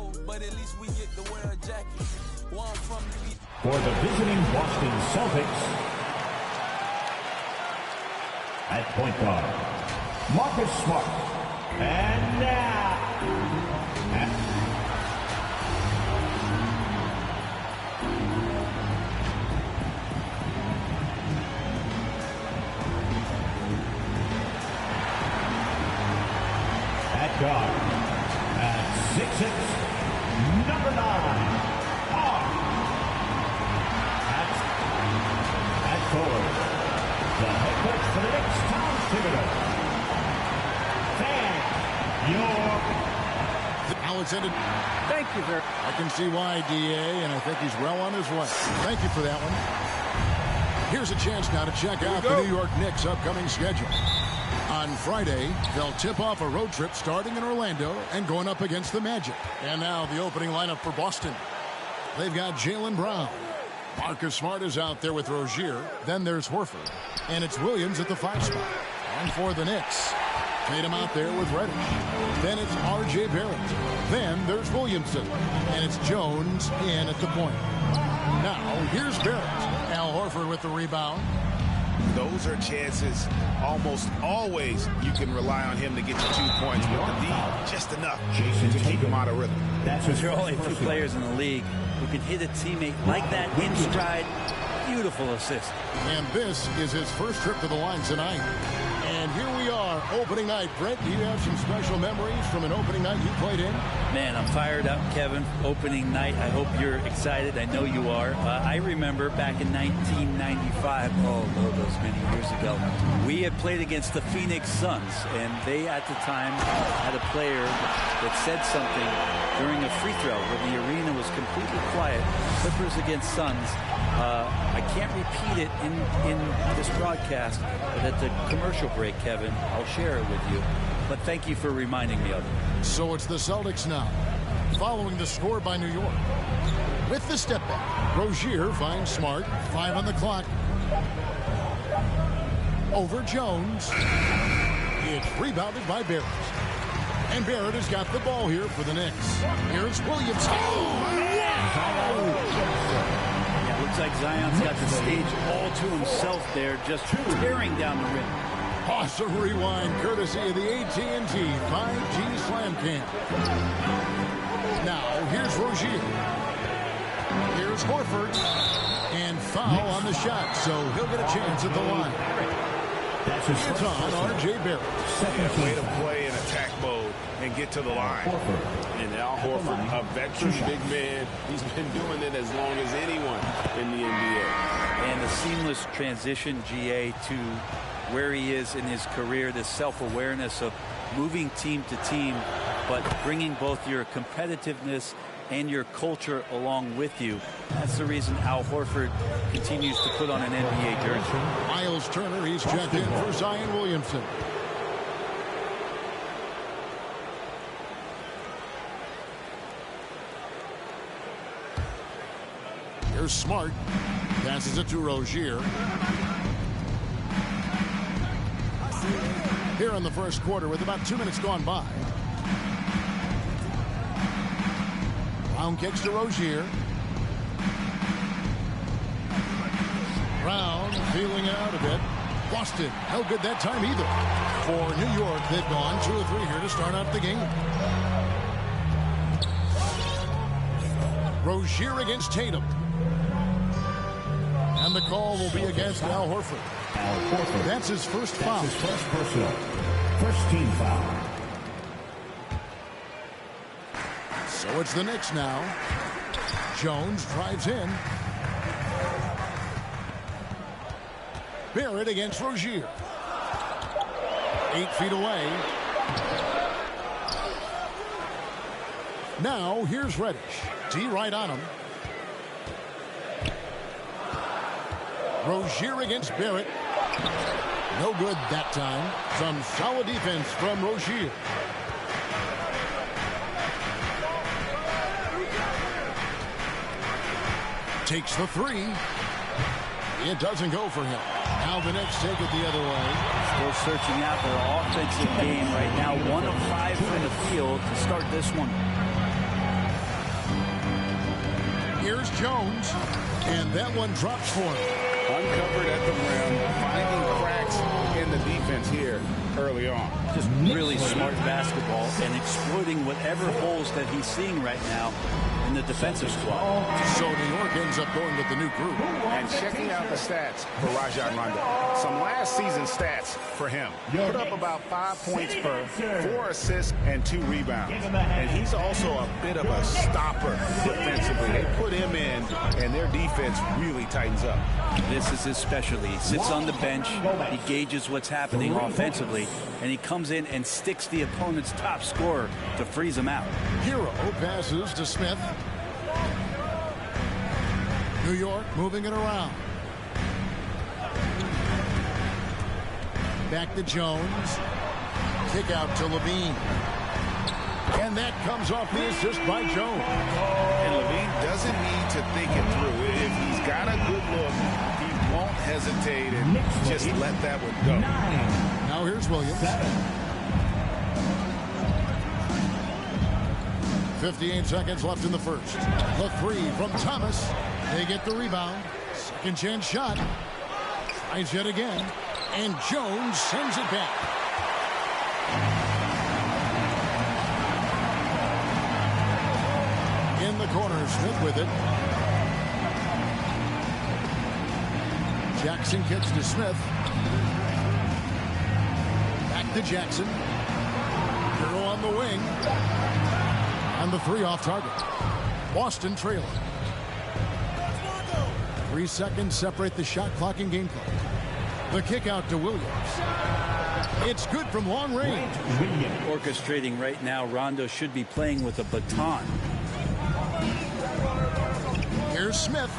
cold, but at least we get to wear a jacket. One from the east. For the visiting Boston Celtics, at point guard, Marcus Smart. And now, at guard, at 6'6", number 9. Forward, the head coach for the Knicks, Tom Thibodeau. Fan, Alexander. Thank you, very. I can see why, DA, and I think he's well on his way. Thank you for that one. Here's a chance now to check out the New York Knicks' upcoming schedule. On Friday, they'll tip off a road trip starting in Orlando and going up against the Magic. And now the opening lineup for Boston. They've got Jaylen Brown. Marcus Smart is out there with Rozier. Then there's Horford. And it's Williams at the 5 spot. And for the Knicks, Tatum out there with Reddish. Then it's R.J. Barrett. Then there's Williamson. And it's Jones in at the point. Now, here's Barrett. Al Horford with the rebound. Those are chances almost always you can rely on him to get you 2 points with the lead. Just enough to keep him out of rhythm. There are only 2 players in the league who can hit a teammate like that in stride. Beautiful assist. And this is his first trip to the line tonight. And here we are, opening night. Brett, do you have some special memories from an opening night you played in? Man, I'm fired up, Kevin. Opening night. I hope you're excited. I know you are. I remember back in 1995, those many years ago, we had played against the Phoenix Suns, and they at the time had a player that said something during a free throw when the arena was completely quiet. Clippers against Suns. I can't repeat it in this broadcast, but at the commercial break, Kevin, I'll share it with you. But thank you for reminding me of it. So it's the Celtics now, following the score by New York. With the step back, Rozier finds Smart, 5 on the clock. Over Jones. It's rebounded by Barrett. And Barrett has got the ball here for the Knicks. Here's Williams. Yeah, looks like Zion's got the stage all to himself there, just tearing down the rim. Awesome rewind, courtesy of the AT&T 5G Slam Cam. Now, here's Rozier. Here's Horford. And foul on the shot, so he'll get a chance at the line. It's on R.J. Barrett. Way to play in attack mode and get to the line. And Al Horford, a veteran big man, he's been doing it as long as anyone in the NBA. And the seamless transition, GA, to where he is in his career, this self-awareness of moving team to team, but bringing both your competitiveness and your culture along with you. That's the reason Al Horford continues to put on an NBA jersey. Miles Turner, he's checked in for Zion Williamson. Here's Smart. Passes it to Rozier. Here in the first quarter with about 2 minutes gone by. Brown kicks to Rozier. Brown feeling it out a bit. Boston, no good that time either. For New York, they've gone 2 of 3 here to start out the game. Rozier against Tatum. And the call will be against Al Horford. That's his first foul. That's his first personal. First team foul. So it's the Knicks now. Jones drives in. Barrett against Rozier. 8 feet away. Now here's Reddish. D right on him. Rozier against Barrett. No good that time. Some solid defense from Rozier. Takes the 3. It doesn't go for him. Now the Knicks take it the other way. Still searching out their offensive game right now. 1 of 5 from the field to start this one. Here's Jones, and that one drops for him. Uncovered at the rim, finding cracks in the defense here early on. Just really smart basketball and exploiting whatever holes that he's seeing right now in the defensive squad. So New York ends up going with the new group. And checking out the stats for Rajon Rondo. Some last season stats for him. Put up about 5 points per, 4 assists, and 2 rebounds. And he's also a bit of a stopper defensively. They put him in, and their defense really tightens up. This is his specialty. He sits on the bench, he gauges what's happening offensively, and he comes in and sticks the opponent's top scorer to freeze him out. Hero passes to Smith. New York moving it around. Back to Jones. Kick out to Levine. And that comes off the assist by Jones. And Levine doesn't need to think it through. If he's got a good look, he won't hesitate and just let that one go. Now here's Williams. 58 seconds left in the first. The three from Thomas. They get the rebound. Second chance shot. Tries yet again. And Jones sends it back. In the corner, Smith with it. Jackson kicks to Smith. Back to Jackson. Hero on the wing. And the three off target. Boston trailing. 3 seconds separate the shot clock and game clock. The kick out to Williams. It's good from long range. Orchestrating right now, Rondo should be playing with a baton. Here's Smith.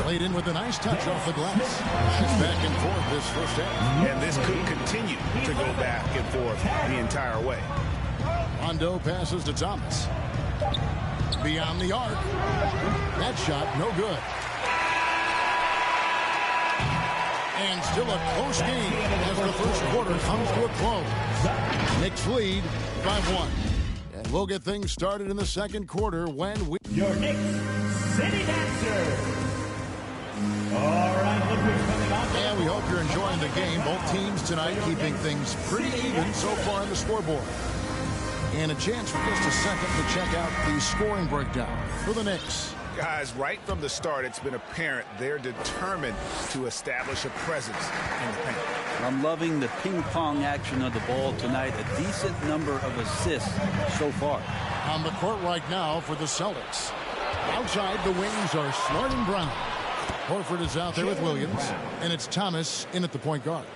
Played in with a nice touch off the glass. It's back and forth this first half. And this could continue to go back and forth the entire way. Rondo passes to Thomas. Beyond the arc. That shot no good. And still a close game as the first quarter comes to a close. Knicks lead 5-1. And we'll get things started in the second quarter when we... Your Knicks City Dancer. All right, look who's coming on. And we hope you're enjoying the game. Both teams tonight keeping things pretty even so far on the scoreboard. And a chance for just a second to check out the scoring breakdown for the Knicks. Guys, right from the start, it's been apparent they're determined to establish a presence in the paint. I'm loving the ping-pong action of the ball tonight. A decent number of assists so far. On the court right now for the Celtics. Outside, the wings are Smart and Brown. Horford is out there with Williams. And it's Thomas in at the point guard.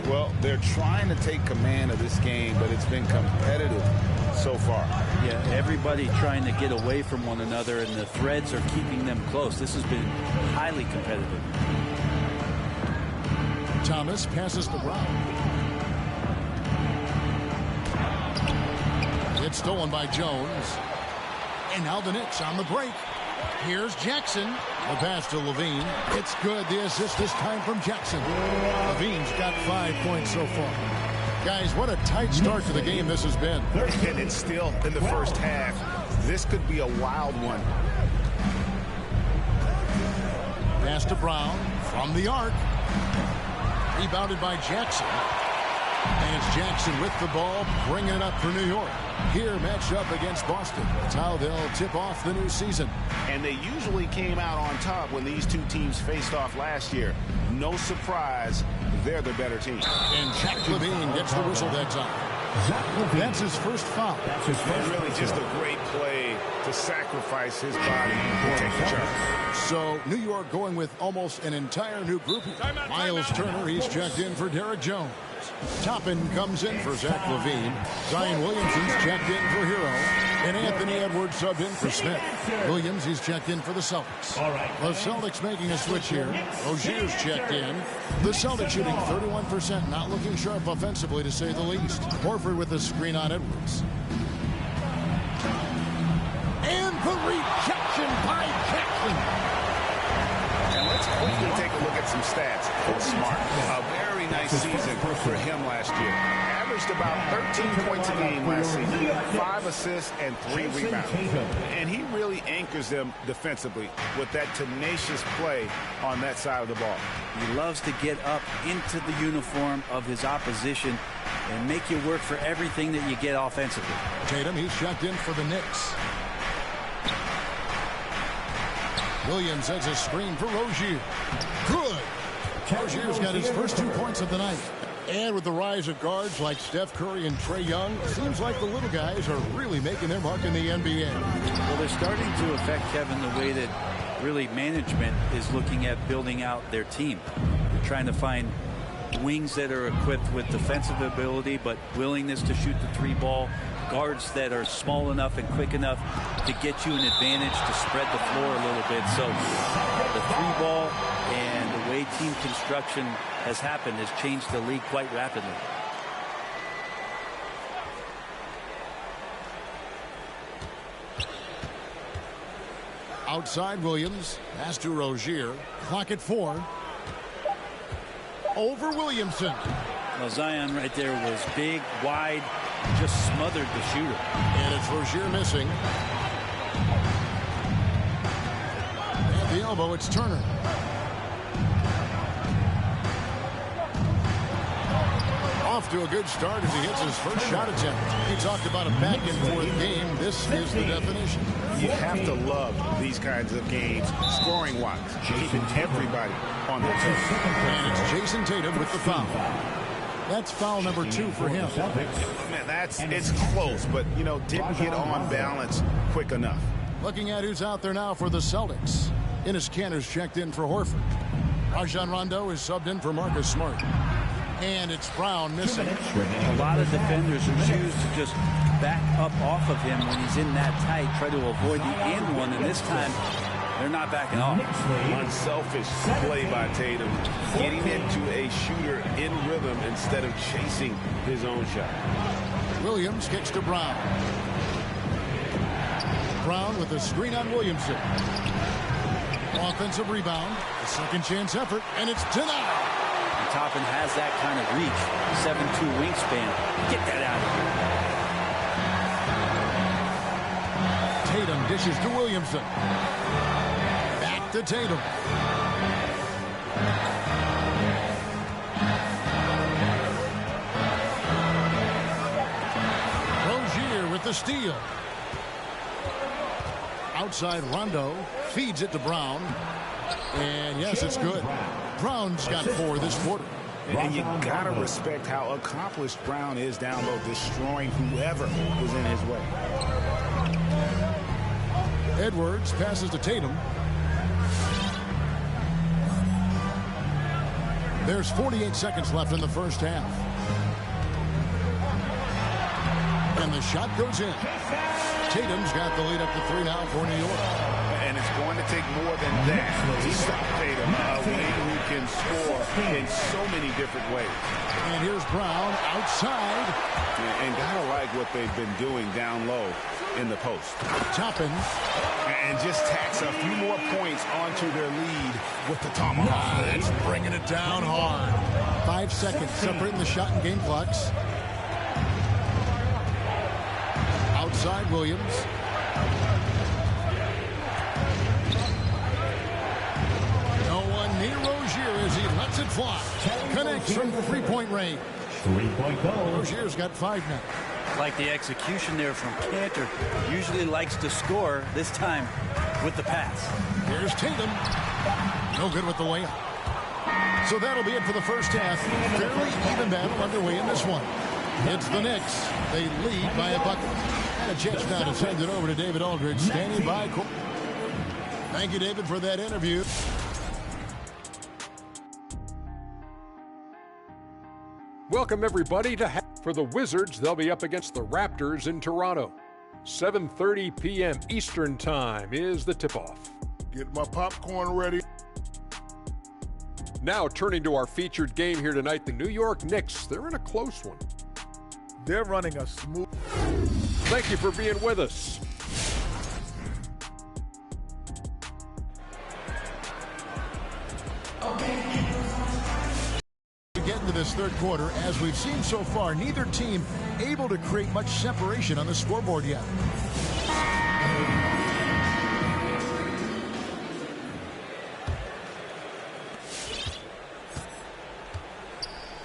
Well, they're trying to take command of this game, but it's been competitive so far. Yeah, everybody trying to get away from one another, and the threads are keeping them close. This has been highly competitive. Thomas passes to Brown. It's stolen by Jones. And now the Knicks on the break. Here's Jackson. The pass to Levine. It's good. The assist this time from Jackson. Levine's got 5 points so far. Guys, what a tight start to the game this has been. And it's still in the first half. This could be a wild one. Pass to Brown from the arc. Rebounded by Jackson. And it's Jackson with the ball, bringing it up for New York. Here, matched up against Boston. That's how they'll tip off the new season. And they usually came out on top when these two teams faced off last year. No surprise, they're the better team. And Jack Levine gets the whistle that time. That's his first foul. And really just a great play to sacrifice his body and take the charge. So New York going with almost an entire new group. Miles Turner, he's checked in for Derek Jones. Toppin comes in for Zach Levine. Zion Williamson's checked in for Hero. And Anthony Edwards subbed in for Smith. Williams, he's checked in for the Celtics. The Celtics making a switch here. Rozier's checked in. The Celtics shooting 31%, not looking sharp offensively to say the least. Horford with a screen on Edwards. And the rejection by Jackson. And let's quickly take a look at some stats from Smart. A very nice season for him last year. Averaged about 13 points a game last season, 5 assists and 3 rebounds. And he really anchors them defensively with that tenacious play on that side of the ball. He loves to get up into the uniform of his opposition and make you work for everything that you get offensively. Tatum, he's checked in for the Knicks. Williams has a screen for Rozier. Good. Rozier's got his first 2 points of the night. And with the rise of guards like Steph Curry and Trae Young, it seems like the little guys are really making their mark in the NBA. Well, they're starting to affect, Kevin, the way that really management is looking at building out their team. They're trying to find wings that are equipped with defensive ability but willingness to shoot the 3-ball, guards that are small enough and quick enough to get you an advantage to spread the floor a little bit. So the 3-ball and the way team construction has happened has changed the league quite rapidly. Outside Williams, pass to Rozier, clock at 4. Over Williamson. Well, Zion right there was big, wide, just smothered the shooter. And it's Rozier missing. At the elbow, it's Turner. Off to a good start as he hits his first shot attempt. He talked about a back-and-forth game. This is the definition. You have to love these kinds of games, scoring-wise, keeping everybody on their toes. And it's Jason Tatum with the foul. That's foul number 2 for him. Man, it's close, but, you know, didn't get on balance quick enough. Looking at who's out there now for the Celtics. Enes Kanter's checked in for Horford. Rajon Rondo is subbed in for Marcus Smart. And it's Brown missing. A lot of defenders who choose to just back up off of him when he's in that tight, try to avoid the and one, and this time they're not backing off. Unselfish play by Tatum, getting into a shooter in rhythm instead of chasing his own shot. Williams kicks to Brown. Brown with a screen on Williamson. Offensive rebound, a second chance effort, and it's denied. Toppin has that kind of reach, 7'2" wingspan. Get that out of here. Tatum dishes to Williamson. Back to Tatum. Rozier with the steal. Outside Rondo feeds it to Brown. And yes, it's good. Brown's got 4 this quarter. And you got to respect how accomplished Brown is down low, destroying whoever was in his way. Edwards passes to Tatum. There's 48 seconds left in the first half. And the shot goes in. Tatum's got the lead up to 3 now for New York. And it's going to take more than that to stop Tatum, a wing who can score in so many different ways. And here's Brown outside. And gotta like what they've been doing down low in the post. Toppin. And just tacks a few more points onto their lead with the tomahawk. That's bringing it down hard. 5 seconds separating the shot and game clocks. Outside Williams. Near Rozier as he lets it fly. Connects from 3-point range. 3-point goal. Rozier's got 5 now. Like the execution there from Kanter. Usually likes to score, this time with the pass. Here's Tatum. No good with the layup. So that'll be it for the first half. Fairly even battle underway in this one. It's the Knicks. They lead by a bucket. And a chance now to send it over to David Aldridge, standing by. Thank you, David, for that interview. Welcome, everybody, for the Wizards. They'll be up against the Raptors in Toronto. 7:30 p.m. Eastern Time is the tip-off. Get my popcorn ready. Now, turning to our featured game here tonight, the New York Knicks. They're in a close one. They're running a smooth. Thank you for being with us. To get into this third quarter. As we've seen so far, neither team able to create much separation on the scoreboard yet.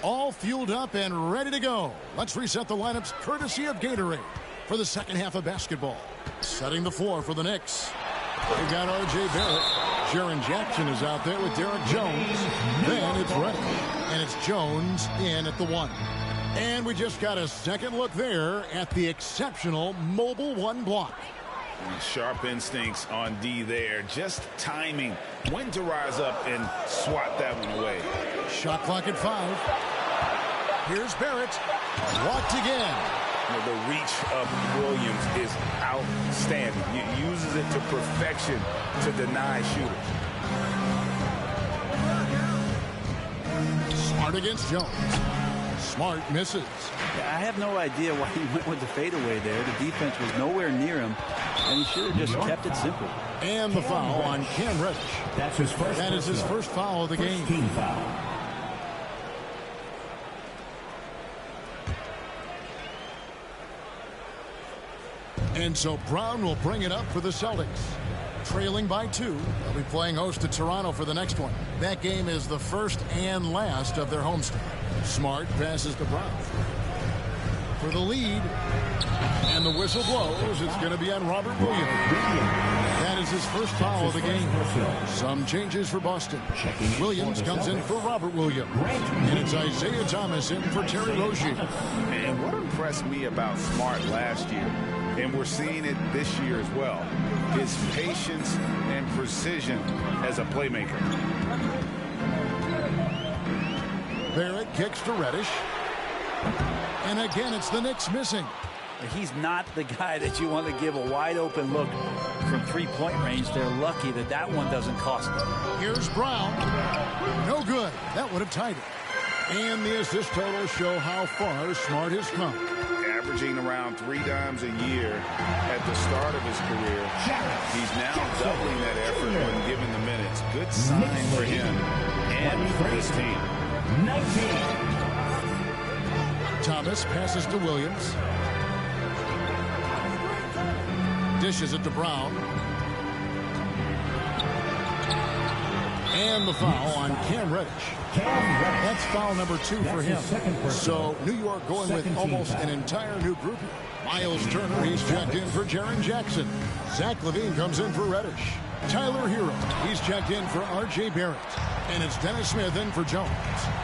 All fueled up and ready to go. Let's reset the lineups courtesy of Gatorade for the second half of basketball. Setting the floor for the Knicks. They've got R.J. Barrett. Jaren Jackson is out there with Derek Jones. Then it's Reddick. And it's Jones in at the 1. And we just got a second look there at the exceptional mobile 1 block. Sharp instincts on D there. Just timing when to rise up and swat that one away. Shot clock at 5. Here's Barrett. Blocked again. The reach of Williams is outstanding. He uses it to perfection to deny shooters. Smart against Jones. Smart misses. I have no idea why he went with the fadeaway there. The defense was nowhere near him, and he should have just kept it simple. And the foul on Cam Reddish. That's his first. That is his first foul of the game. Team foul. And so Brown will bring it up for the Celtics. Trailing by 2. They'll be playing host to Toronto for the next one. That game is the first and last of their homestand. Smart passes to Brown for the lead. And the whistle blows. It's going to be on Robert Williams. That is his first foul of the game. Some changes for Boston. Williams comes in for Robert Williams. And it's Isaiah Thomas in for Terry Rozier. And what impressed me about Smart last year, and we're seeing it this year as well, his patience and precision as a playmaker. Barrett kicks to Reddish. And again, it's the Knicks missing. He's not the guy that you want to give a wide open look from three-point range. They're lucky that that one doesn't cost them. Here's Brown. No good. That would have tied it. And the assist totals show how far Smart has come. Averaging around 3 dimes a year at the start of his career. He's now doubling that effort when given the minutes. Good sign for him and for his team. 19. Thomas passes to Williams. Dishes it to Brown. And the foul on Cam Reddish. That's foul number 2 for him. So New York going with almost an entire new group. Miles Turner, he's checked in for Jaren Jackson. Zach LaVine comes in for Reddish. Tyler Hero, he's checked in for R.J. Barrett. And it's Dennis Smith in for Jones.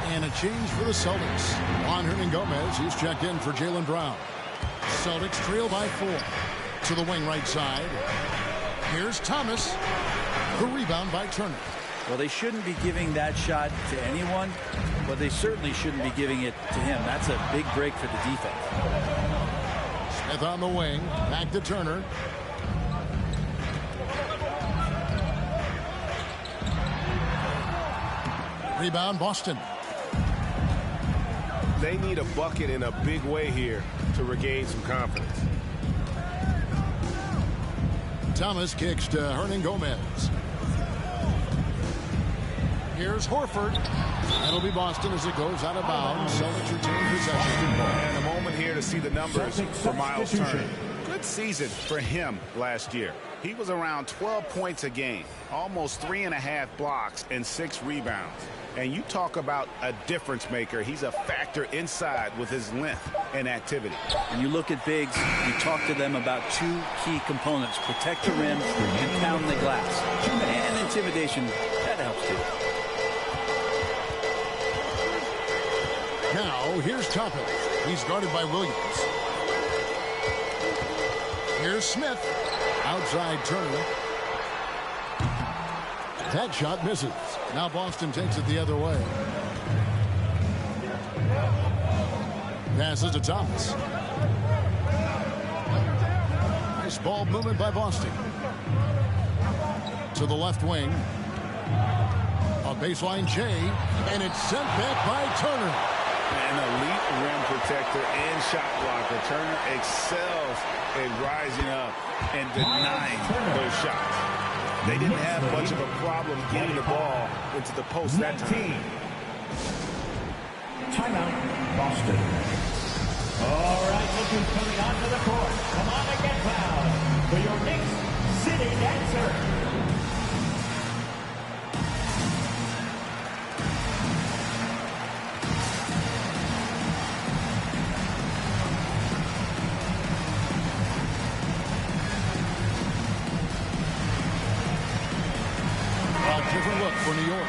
And a change for the Celtics. Juan Hernan-Gomez, he's checked in for Jaylen Brown. Celtics trail by 4. To the wing right side. Here's Thomas. The rebound by Turner. Well, they shouldn't be giving that shot to anyone, but they certainly shouldn't be giving it to him. That's a big break for the defense. Smith on the wing. Back to Turner. Rebound, Boston. They need a bucket in a big way here to regain some confidence. Thomas kicks to Hernan-Gomez. Here's Horford. That'll be Boston as it goes out of bounds. Celtics retain possession. And a moment here to see the numbers for Miles Turner. Good season for him last year. He was around 12 points a game, almost 3.5 blocks and 6 rebounds. And you talk about a difference maker. He's a factor inside with his length and activity. When you look at bigs, you talk to them about 2 key components: protect the rim and pound the glass. And intimidation, that helps too. Now, here's Toppin. He's guarded by Williams. Here's Smith. Outside Turner. That shot misses. Now Boston takes it the other way. Passes to Thomas. Nice ball movement by Boston. To the left wing. A baseline J. And it's sent back by Turner. An elite rim protector and shot blocker. Turner excels in rising up and denying those shots. They didn't have much of a problem getting the ball into the post that time. timeout, Boston. All right, look who's coming onto the court. Come on and get loud for your Knicks City Dancer. Different look for New York.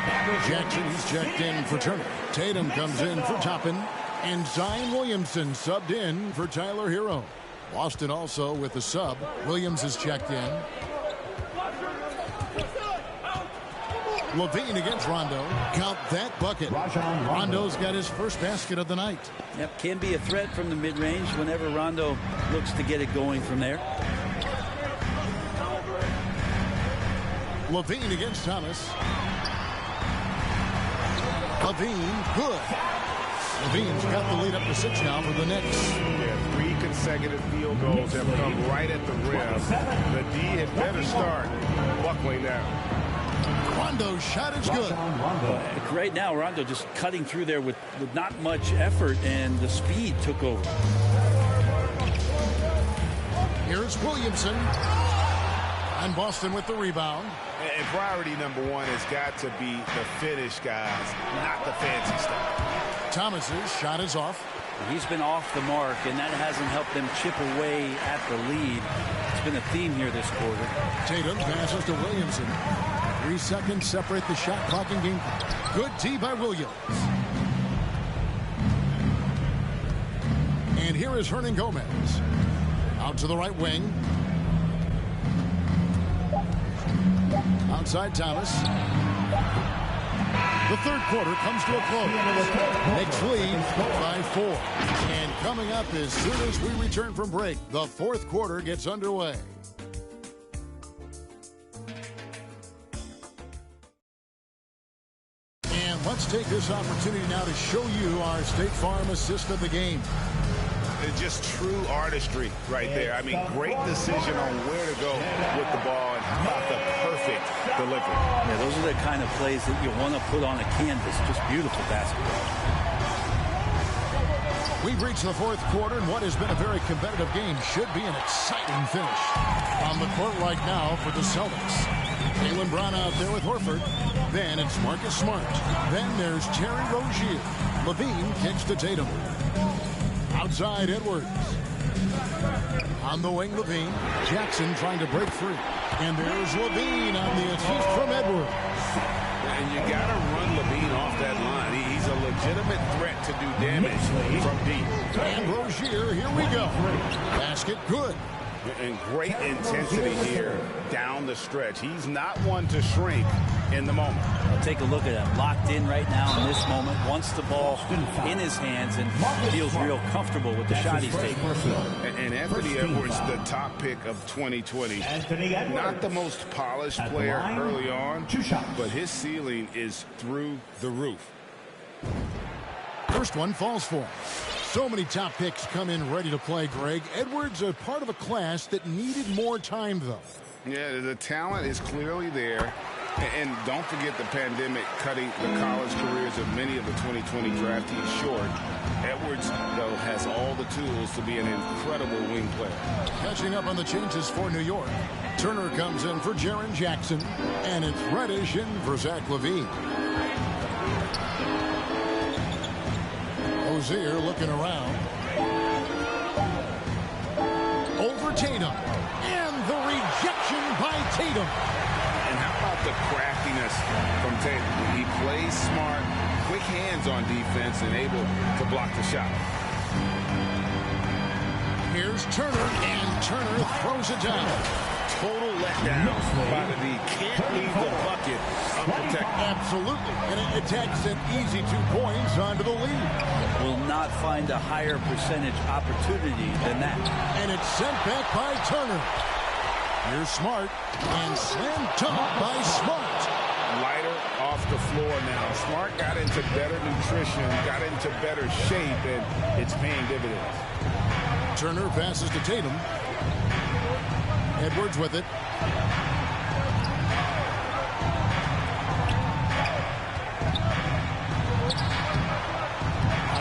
Jackson, he's checked in for Turner. Tatum comes in for Toppin. And Zion Williamson subbed in for Tyler Hero. Boston also with the sub. Williams is checked in. Levine against Rondo. Count that bucket. Rondo's got his first basket of the night. Yep, can be a threat from the mid-range whenever Rondo looks to get it going from there. Levine against Thomas. Levine, good. Levine's got the lead up to 6 now for the Knicks. Yeah, 3 consecutive field goals have come right at the rim. The D had better start buckling now. Rondo's shot is good. Right now, Rondo just cutting through there with not much effort, and the speed took over. Here's Williamson. And Boston with the rebound. And priority number 1 has got to be the finish, guys, not the fancy stuff. Thomas's shot is off. He's been off the mark, and that hasn't helped them chip away at the lead. It's been a theme here this quarter. Tatum passes to Williamson. 3 seconds separate the shot clock and game clock. Good D by Williams. And here is Hernan Gomez. Out to the right wing. Outside Thomas. The third quarter comes to a close. Knicks lead by 4. And coming up as soon as we return from break, the fourth quarter gets underway. And let's take this opportunity now to show you our State Farm assist of the game. It's just true artistry right there. I mean, great decision on where to go with the ball, and how about the perfect delivery. Yeah, those are the kind of plays that you want to put on a canvas. Just beautiful basketball. We've reached the fourth quarter, and what has been a very competitive game should be an exciting finish. On the court right now for the Celtics. Jaylen Brown out there with Horford. Then it's Marcus Smart. Then there's Terry Rozier. Levine kicks to Tatum. Outside Edwards. On the wing, Levine. Jackson trying to break free. And there's Levine on the assist from Edwards. And you got to run Levine off that line. He's a legitimate threat to do damage from deep. And Rozier, here we go. Basket good. And great intensity here down the stretch. He's not one to shrink in the moment. I'll take a look at that. Locked in right now in this moment. Wants the ball in his hands and feels real comfortable with the shot he's taking. And Anthony Edwards, the top pick of 2020. Not the most polished player early on, but his ceiling is through the roof. First one falls for him. So many top picks come in ready to play, Greg. Edwards a part of a class that needed more time, though. Yeah, the talent is clearly there. And don't forget the pandemic cutting the college careers of many of the 2020 draftees short. Edwards, though, has all the tools to be an incredible wing player. Catching up on the changes for New York. Turner comes in for Jaren Jackson. And it's Reddish in for Zach LaVine. Rozier looking around. Over Tatum. And the rejection by Tatum. And how about the craftiness from Tatum? He plays smart, quick hands on defense, and able to block the shot. Here's Turner, and Turner throws it down. Total letdown by the D. Can't leave the bucket unprotected. Absolutely. And it attacks an easy 2 points onto the lead. Will not find a higher percentage opportunity than that. And it's sent back by Turner. Here's Smart. And slam dunk by Smart. Lighter off the floor now. Smart got into better nutrition, got into better shape, and it's paying dividends. Turner passes to Tatum. Edwards with it.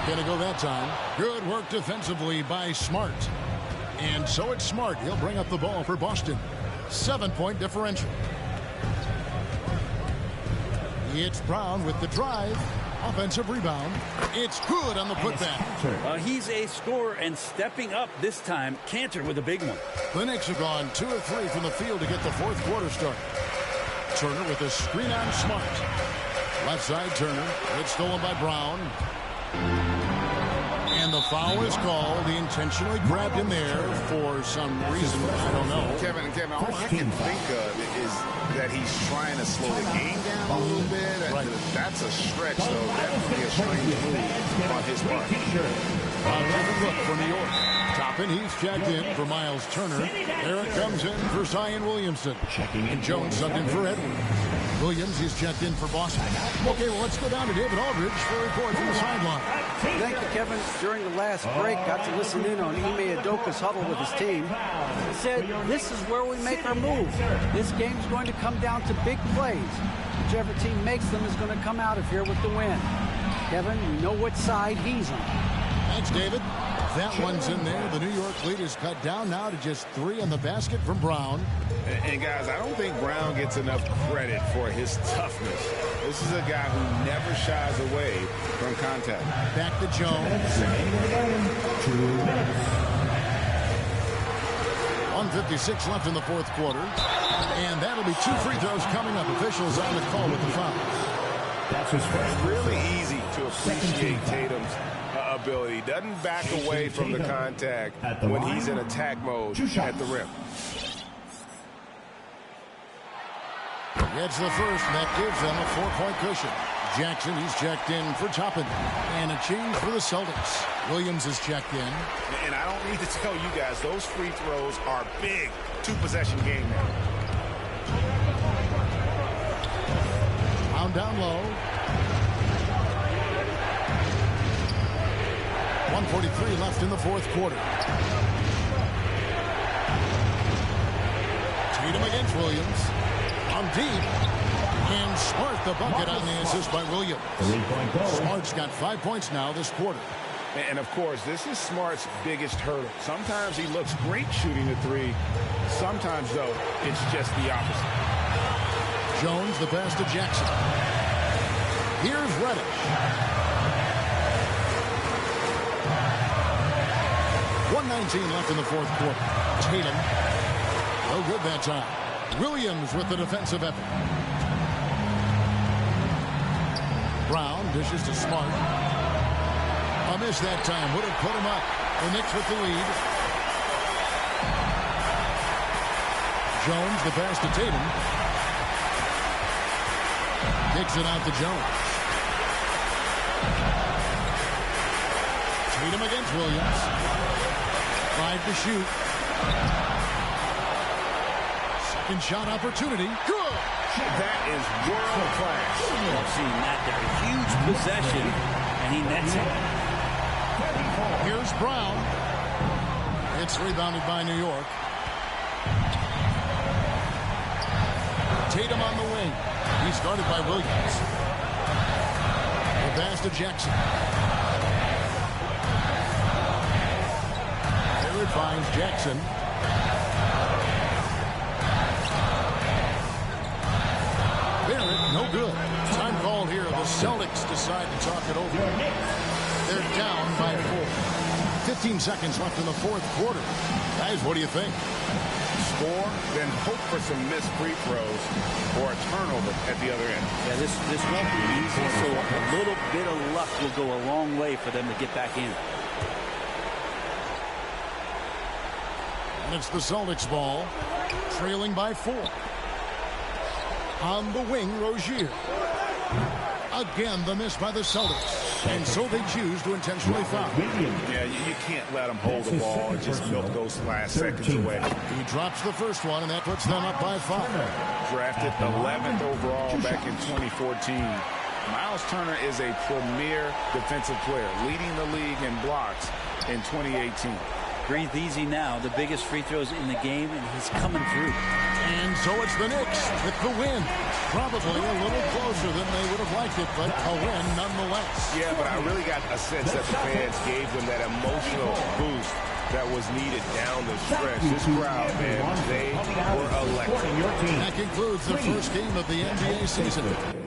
Not going to go that time. Good work defensively by Smart. And so it's Smart. He'll bring up the ball for Boston. 7-point differential. It's Brown with the drive. Offensive rebound. It's good on the putback. He's a scorer and stepping up this time. Cantor with a big one. The Knicks have gone 2 of 3 from the field to get the fourth quarter started. Turner with a screen on Smart. Left side Turner. It's stolen by Brown. And the foul is called. He intentionally grabbed him there for some reason. I don't know. Kevin, all I can think of is that he's trying to slow the game down a little bit. Right. That's a stretch, though. Definitely a strange move on his part. Good look for New York. Toppin, he's checked in for Miles Turner. There it comes in for Zion Williamson. And Jones subbed in for Edwards. Williams, he's checked in for Boston. Okay, well, let's go down to David Aldridge for a report from the sideline. Thank you, Kevin. During the last break, got to listen in on Ime Udoka's huddle with his team. He said, this is where we make our move. This game's going to come down to big plays. Whichever team makes them is going to come out of here with the win. Kevin, you know what side he's on. Thanks, David. That one's in there. The New York lead is cut down now to just 3 on the basket from Brown. And guys, I don't think Brown gets enough credit for his toughness. This is a guy who never shies away from contact. Back to Jones. 1:56 left in the fourth quarter. And that'll be 2 free throws coming up. Officials on the call with the foul. It's really easy to appreciate Tatum's ability. Doesn't back away from the contact when he's in attack mode at the rim. Gets the first, and that gives them a 4-point cushion. Jackson, he's checked in for Toppin. And a change for the Celtics. Williams is checked in. And I don't need to tell you guys, those free throws are big. 2-possession game now. Brown down low. 1:43 left in the fourth quarter. Tatum against Williams. On deep. And Smart the bucket on the assist by Williams. Smart's got 5 points now this quarter. And of course, this is Smart's biggest hurdle. Sometimes he looks great shooting the three. Sometimes, though, it's just the opposite. Jones, the pass to Jackson. Here's Reddish. 1:19 left in the fourth quarter. Tatum. No good that time. Williams with the defensive effort. Brown dishes to Smart. A miss that time. Would have put him up. The Knicks with the lead. Jones, the pass to Tatum. Kicks it out to Jones. Tatum against Williams. 5 to shoot. Second shot opportunity. Good. That is world class. I've seen that there. Huge possession, and he nets it. Here's Brown. It's rebounded by New York. Tatum on the wing. He's guarded by Williams. The pass to Jackson. There it finds Jackson. Barrett, no good. Time called here. The Celtics decide to talk it over. They're down by 4. 15 seconds left in the fourth quarter. Guys, what do you think? Score, then hope for some missed free throws or a turnover at the other end. Yeah, this won't be easy, so a little bit of luck will go a long way for them to get back in. And it's the Celtics ball, trailing by 4. On the wing, Rozier. Again, the miss by the Celtics. And so they choose to intentionally foul. Yeah, you can't let them hold the ball and just milk those last seconds away. He drops the first one, and that puts them up by 5. Drafted 11th overall back in 2014. Miles Turner is a premier defensive player, leading the league in blocks in 2018. Breathe easy now. The biggest free throws in the game, and he's coming through. And so it's the Knicks with the win. Probably a little closer than they would have liked it, but a win nonetheless. Yeah, but I really got a sense that the fans gave them that emotional boost that was needed down the stretch. This crowd, man, they were electric. That concludes the first game of the NBA season.